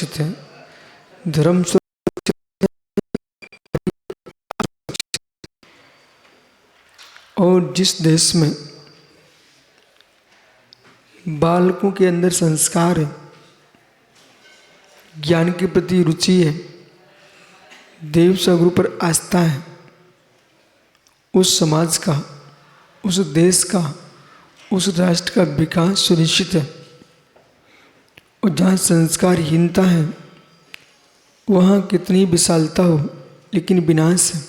है, धर्म और जिस देश में बालकों के अंदर संस्कार है, ज्ञान के प्रति रुचि है, देव सगुरु पर आस्था है, उस समाज का, उस देश का, उस राष्ट्र का विकास सुनिश्चित है। और जहाँ संस्कारहीनता है वहाँ कितनी विशालता हो लेकिन विनाश है।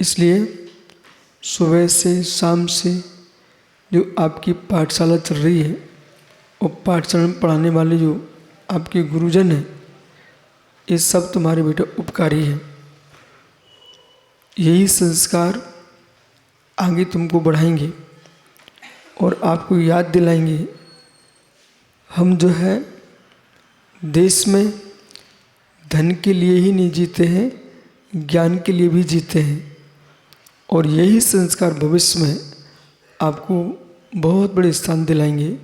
इसलिए सुबह से शाम से जो आपकी पाठशाला चल रही है और पाठशाला में पढ़ाने वाले जो आपके गुरुजन हैं, ये सब तुम्हारे बेटा उपकारी है। यही संस्कार आगे तुमको बढ़ाएंगे और आपको याद दिलाएंगे हम जो है देश में धन के लिए ही नहीं जीते हैं, ज्ञान के लिए भी जीते हैं। और यही संस्कार भविष्य में आपको बहुत बड़े स्थान दिलाएंगे।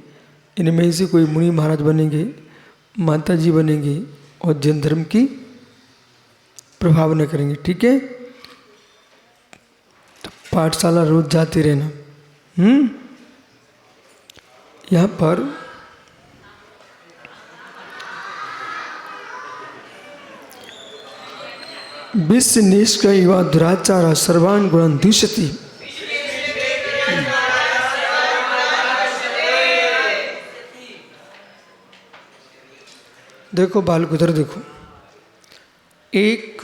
इनमें से कोई मुनि महाराज बनेंगे, माता जी बनेंगे और जैन धर्म की प्रभाव न करेंगे। ठीक है, तो पाठशाला रोज जाते रहना। यहाँ पर विश्व निष्क युवा दुराचार सर्वान गुणान द्विषति। देखो बालक उधर देखो, एक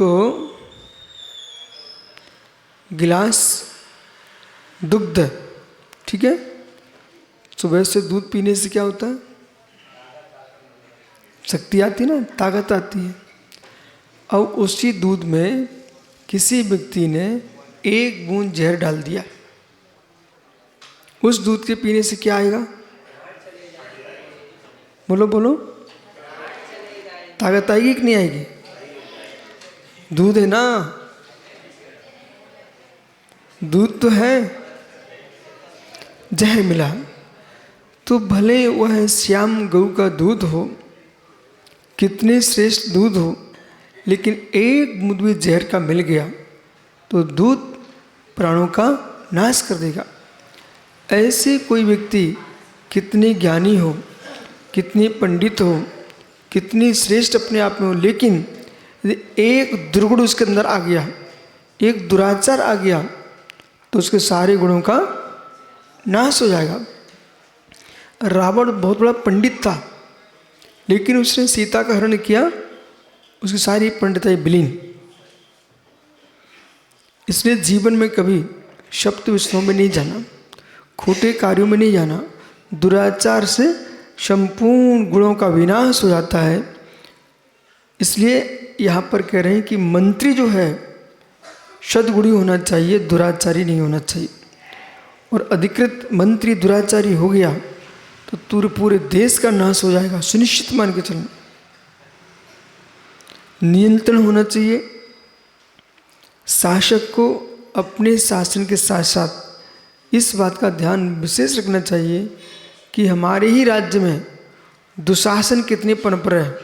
गिलास दुग्ध, ठीक है, सुबह से दूध पीने से क्या होता है? शक्ति आती ना, ताकत आती है। और उसी दूध में किसी व्यक्ति ने एक बूंद जहर डाल दिया, उस दूध के पीने से क्या आएगा? बोलो बोलो, ताकत आएगी कि नहीं आएगी? दूध है ना, दूध तो है, जहर मिला तो भले वह श्याम गऊ का दूध हो, कितने श्रेष्ठ दूध हो, लेकिन एक बूंद भी जहर का मिल गया तो दूध प्राणों का नाश कर देगा। ऐसे कोई व्यक्ति कितने ज्ञानी हो, कितने पंडित हो, कितनी श्रेष्ठ अपने आप में हो, लेकिन यदि एक दुर्गुण उसके अंदर आ गया, एक दुराचार आ गया, तो उसके सारे गुणों का नाश हो जाएगा। रावण बहुत बड़ा पंडित था, लेकिन उसने सीता का हरण किया, उसकी सारी पंडिताई विलीन। इसलिए जीवन में कभी शब्द विषयों में नहीं जाना, खोटे कार्यों में नहीं जाना। दुराचार से संपूर्ण गुणों का विनाश हो जाता है। इसलिए यहाँ पर कह रहे हैं कि मंत्री जो है सद्गुणी होना चाहिए, दुराचारी नहीं होना चाहिए। और अधिकृत मंत्री दुराचारी हो गया तो पूरे देश का नाश हो जाएगा, सुनिश्चित मान के चलना। नियंत्रण होना चाहिए। शासक को अपने शासन के साथ साथ इस बात का ध्यान विशेष रखना चाहिए कि हमारे ही राज्य में दुशासन कितने पनप रहे हैं।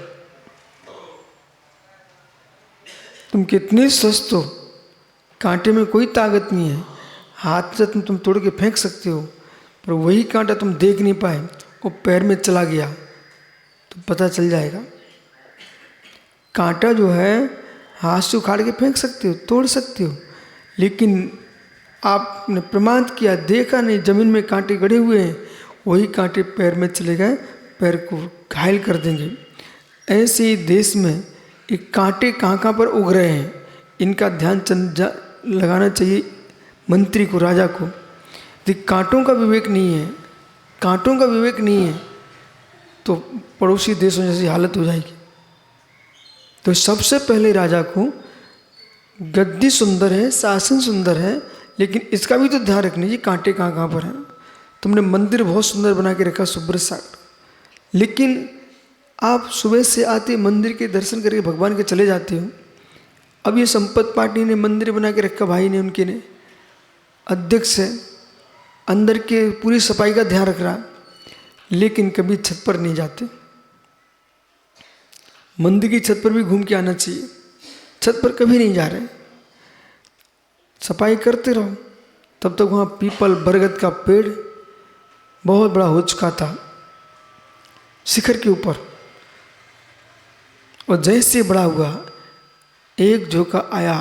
तुम कितने स्वस्थ हो, कांटे में कोई ताकत नहीं है, हाथ से तुम तोड़ के फेंक सकते हो, पर वही कांटा तुम देख नहीं पाए और पैर में चला गया तो पता चल जाएगा। कांटा जो है हाथ से उखाड़ के फेंक सकते हो, तोड़ सकते हो, लेकिन आपने प्रमाद किया, देखा नहीं, जमीन में कांटे गड़े हुए हैं, वही कांटे पैर में चले गए, पैर को घायल कर देंगे। ऐसे ही देश में ये कांटे कहाँ पर उग रहे हैं, इनका ध्यान लगाना चाहिए मंत्री को, राजा को। यदि कांटों का विवेक नहीं है, कांटों का विवेक नहीं है, तो पड़ोसी देशों जैसी हालत हो जाएगी। तो सबसे पहले राजा को गद्दी सुंदर है, शासन सुंदर है, लेकिन इसका भी तो ध्यान रखना चाहिए कांटे कहाँ पर हैं। तुमने मंदिर बहुत सुंदर बना के रखा सुब्रत सागर, लेकिन आप सुबह से आते मंदिर के दर्शन करके भगवान के चले जाते हो। अब ये संपत पार्टी ने मंदिर बना के रखा, भाई ने, उनके ने, अध्यक्ष है, अंदर के पूरी सफाई का ध्यान रख रहा, लेकिन कभी छत पर नहीं जाते। मंदिर की छत पर भी घूम के आना चाहिए। छत पर कभी नहीं जा रहे, सफाई करते रहो। तब तक वहाँ पीपल बरगद का पेड़ बहुत बड़ा हो चुका था शिखर के ऊपर, और जैसे बड़ा हुआ एक झोंका आया,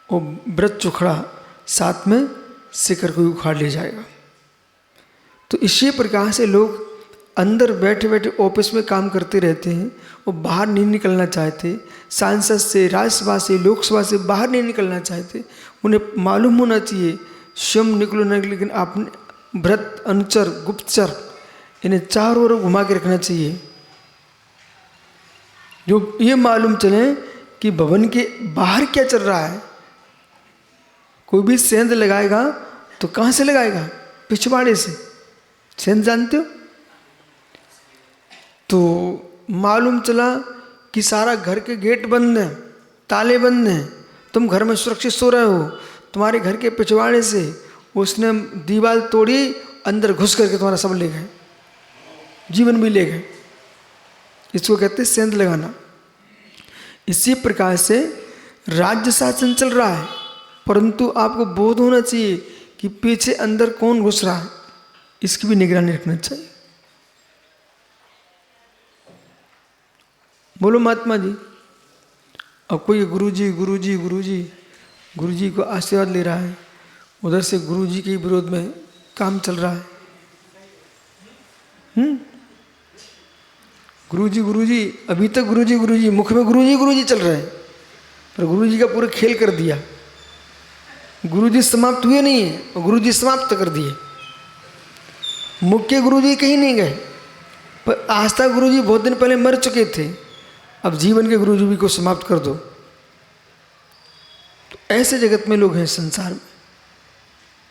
वो वृक्ष उखड़ा, साथ में शिखर को उखाड़ ले जाएगा। तो इसी प्रकार से लोग अंदर बैठे बैठे ऑफिस में काम करते रहते हैं, वो बाहर नहीं निकलना चाहते। सांसद से, राज्यसभा से, लोकसभा से बाहर नहीं निकलना चाहते। उन्हें मालूम होना चाहिए स्वयं निकलो न, लेकिन आपने व्रत, अनुचर, गुप्तचर इन्हें चारों ओर घुमा के रखना चाहिए। जो ये मालूम चले कि भवन के बाहर क्या चल रहा है। कोई भी सेंध लगाएगा तो कहाँ से लगाएगा? पिछवाड़े से। सेंध जानते हो? तो मालूम चला कि सारा घर के गेट बंद हैं, ताले बंद हैं, तुम घर में सुरक्षित सो रहे हो, तुम्हारे घर के पिछवाड़े से उसने दीवार तोड़ी, अंदर घुस करके तुम्हारा सब ले गए, जीवन भी ले गए। इसको कहते हैं सेंध लगाना। इसी प्रकार से राज्य शासन चल रहा है, परंतु आपको बोध होना चाहिए कि पीछे अंदर कौन घुस रहा है, इसकी भी निगरानी रखना चाहिए। बोलो महात्मा जी। अब कोई गुरुजी गुरुजी गुरुजी गुरुजी को आशीर्वाद ले रहा है, उधर से गुरुजी के विरोध में काम चल रहा है। गुरुजी गुरुजी, अभी तक गुरुजी गुरुजी, मुख में गुरुजी गुरुजी चल रहा है, पर गुरुजी का पूरा खेल कर दिया। गुरुजी समाप्त हुए नहीं है और गुरुजी समाप्त कर दिए। मुख्य गुरुजी कहीं नहीं गए, पर आस्था गुरुजी बहुत दिन पहले मर चुके थे, अब जीवन के गुरुजी को समाप्त कर दो। तो ऐसे जगत में लोग हैं संसार में,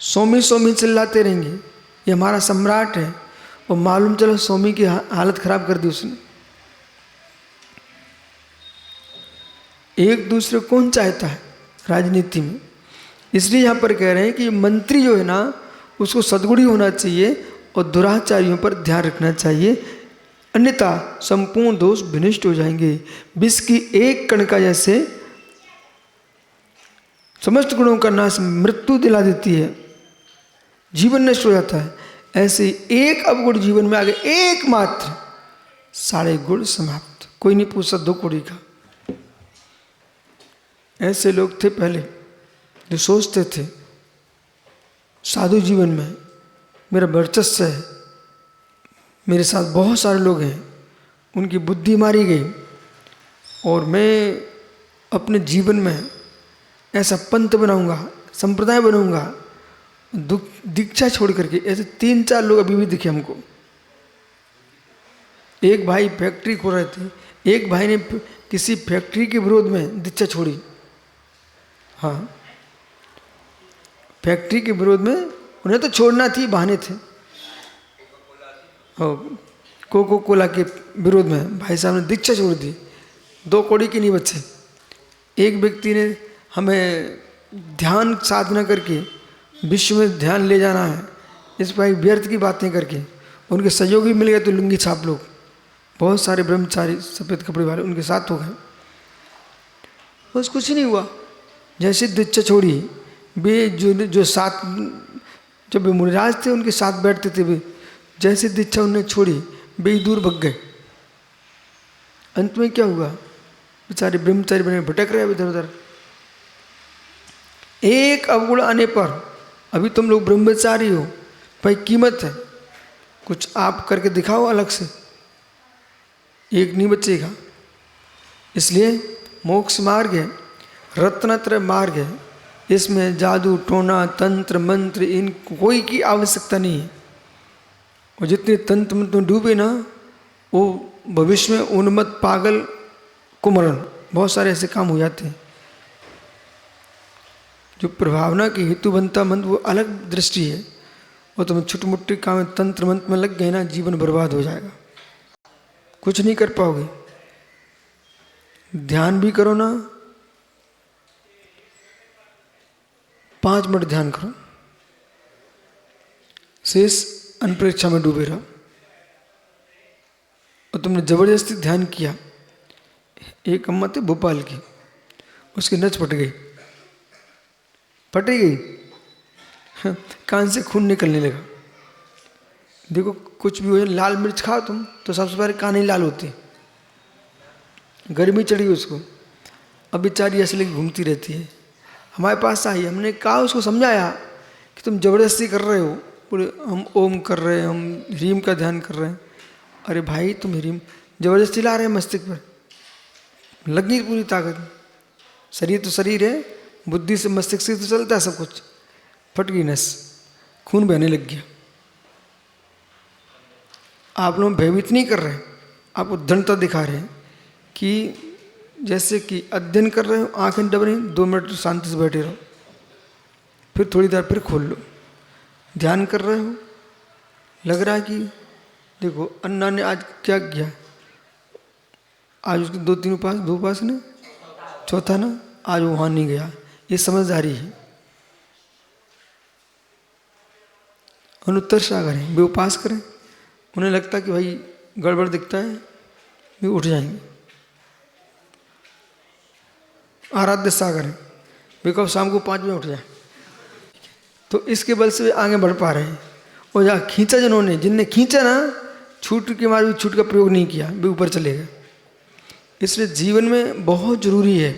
स्वामी स्वामी चिल्लाते रहेंगे, ये हमारा सम्राट है, और मालूम चलो स्वामी की हालत खराब कर दी उसने। एक दूसरे को कौन चाहता है राजनीति में? इसलिए यहाँ पर कह रहे हैं कि मंत्री जो है ना, उसको सद्गुणी होना चाहिए और दुराचारियों पर ध्यान रखना चाहिए, अन्यथा संपूर्ण दोष विनष्ट हो जाएंगे। विष की एक कण का जैसे समस्त गुणों का नाश मृत्यु दिला देती है, जीवन नष्ट हो जाता है, ऐसे एक अवगुण जीवन में आ गए, एकमात्र सारे गुण समाप्त। कोई नहीं पूछता 2 कौड़ी का। ऐसे लोग थे पहले जो सोचते थे साधु जीवन में मेरा वर्चस्व है, मेरे साथ बहुत सारे लोग हैं, उनकी बुद्धि मारी गई, और मैं अपने जीवन में ऐसा पंथ बनाऊंगा, संप्रदाय बनाऊंगा, दीक्षा छोड़ करके। ऐसे 3-4 लोग अभी भी दिखे हमको। एक भाई फैक्ट्री खोल रहे थे, एक भाई ने किसी फैक्ट्री के विरोध में दीक्षा छोड़ी। हाँ, फैक्ट्री के विरोध में उन्हें तो छोड़ना थी, बहाने थे। कोको कोला के विरोध में भाई साहब ने दीक्षा छोड़ दी, 2 कौड़ी की नहीं बचे। एक व्यक्ति ने हमें ध्यान साधना करके विश्व में ध्यान ले जाना है, इस भाई व्यर्थ की बातें करके उनके सहयोगी मिल गए, तो लुंगी छाप लोग, बहुत सारे ब्रह्मचारी सफ़ेद कपड़े वाले उनके साथ हो गए, बस कुछ नहीं हुआ। जैसे दीक्षा छोड़ी, वे जो साथ, जब वे मुनिराज थे उनके साथ बैठते थे, वे जैसे दीक्षा उन्होंने छोड़ी, वे दूर भग गए। अंत में क्या हुआ? बेचारे ब्रह्मचारी बने भटक रहे इधर उधर। एक अवगुण आने पर, अभी तुम लोग ब्रह्मचारी हो, भाई कीमत है, कुछ आप करके दिखाओ अलग से, एक नहीं बचेगा। इसलिए मोक्ष मार्ग है, रत्नत्रय मार्ग है, इसमें जादू टोना तंत्र मंत्र इन कोई की आवश्यकता नहीं है। और जितने तंत्र मंत्र में डूबे ना, वो भविष्य में उन्मत्त, पागल, कुमरण, बहुत सारे ऐसे काम हो जाते हैं। जो प्रभावना के हेतु बनता मंत्र वो अलग दृष्टि है, और तुम छोटे मोटे काम में तंत्र मंत्र में लग गए ना, जीवन बर्बाद हो जाएगा, कुछ नहीं कर पाओगे। ध्यान भी करो ना, 5 मिनट ध्यान करो, शेष अनपरीक्षा में डूबे रहो। और तुमने जबरदस्ती ध्यान किया एक अम्मा थी भोपाल की, उसकी नस फट गई, फटी गई, कान से खून निकलने लगा। देखो कुछ भी हो, लाल मिर्च खाओ तुम तो सबसे पहले कान ही लाल होती, गर्मी चढ़ी उसको, अब बेचारी ऐसे लेके घूमती रहती है। हमारे पास आई, हमने कहा, उसको समझाया कि तुम जबरदस्ती कर रहे हो, पूरे हम ओम कर रहे हैं, हम ह्रीम का ध्यान कर रहे हैं। अरे भाई तुम ह्रीम जबरदस्ती ला रहे हैं मस्तिष्क पर, लगी पूरी ताकत, शरीर तो शरीर है, बुद्धि से मस्तिष्क से तो चलता है सब कुछ। फट गई नस, खून बहने लग गया। आप लोग भयभीत नहीं कर रहे, आपको दृढ़ता दिखा रहे हैं कि जैसे कि अध्ययन कर रहे हो, आंखें दब रही, 2 मिनट शांति से बैठे रहो, फिर थोड़ी देर फिर खोल लो। ध्यान कर रहे हो, लग रहा है कि देखो अन्ना ने आज क्या किया, आज उसके 2-3 उपास ने, चौथा ना आज वहाँ नहीं गया, ये समझदारी है। अनुत्तर सागर है, वे उपास करें, उन्हें लगता कि भाई गड़बड़ दिखता है, वे उठ जाएंगे। आराध्य सागर है, वे कब शाम को 5 बजे उठ जाए, तो इसके बल से वे आगे बढ़ पा रहे हैं। और जहाँ खींचा जिनने खींचा ना, छूट के मारे छूट का प्रयोग नहीं किया, वे ऊपर चले गए। इसलिए जीवन में बहुत जरूरी है,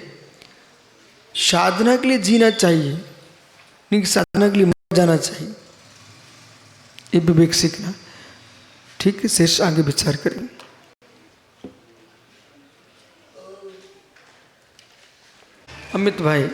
साधना के लिए जीना चाहिए, नहीं साधना के लिए मर जाना चाहिए, ये विवेक सीखना। ठीक है, शेष आगे विचार करें। अमित भाई